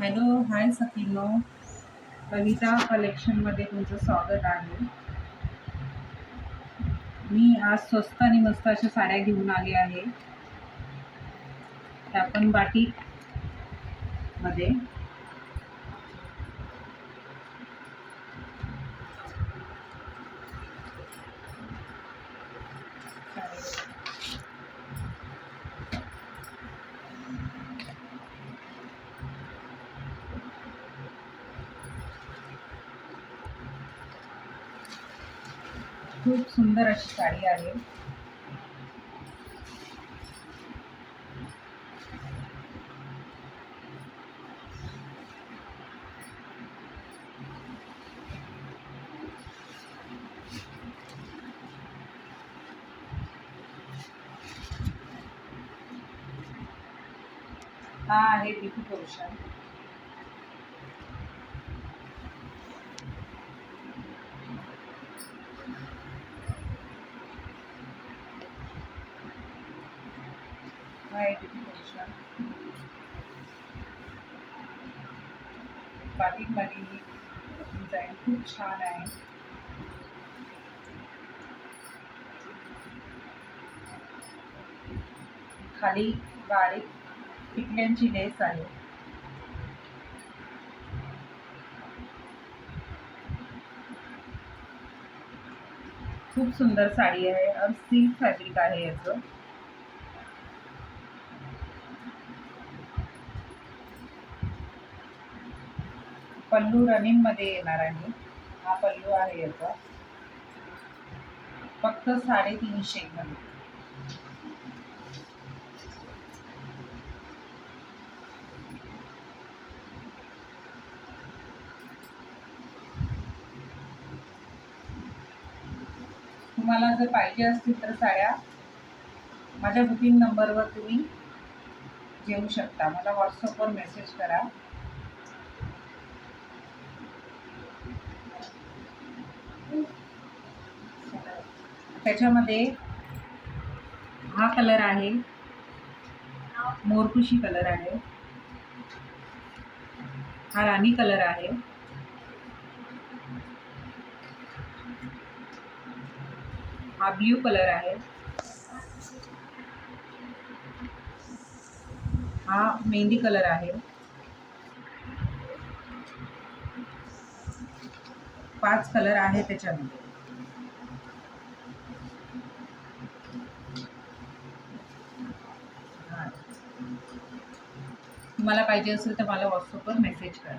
Hello, हाय सखीनो. कविता कलेक्शनमध्ये तुमचं स्वागत आहे. मी आज स्वस्त आणि मस्त अशा साड्या घेऊन आले आहे, त्या पण बाटिक मध्ये. खूप सुंदर अशी साडी आहे. हा आहे बिकू पोर्शन. हा आहे बिकू पोर्शन. बाटिक मध्ये ही डिझाईन खूप छान आहे. खाली बारीक टिकल्यांची लेस आहे. खूप सुंदर साडी आहे और सिल्क फॅब्रिक आहे याचं. पल्लू रनिंग मध्ये येणार आहे. हा पल्लू आहे याचा, फक्त 350 मध्ये. तुम्हाला जर पाहिजे असतील तर साड्या माझ्या बुकिंग नंबरवर तुम्ही घेऊ शकता. मला व्हॉट्सअपवर मेसेज करा. त्याच्यामध्ये हा कलर आहे, मोरकुशी कलर आहे. हा राणी कलर आहे. हा ब्ल्यू कलर आहे. हा मेहंदी कलर आहे. 5 कलर आहे त्याच्यामध्ये. तुम्हाला पाहिजे असेल तर मला व्हॉट्सअपवर मेसेज करा.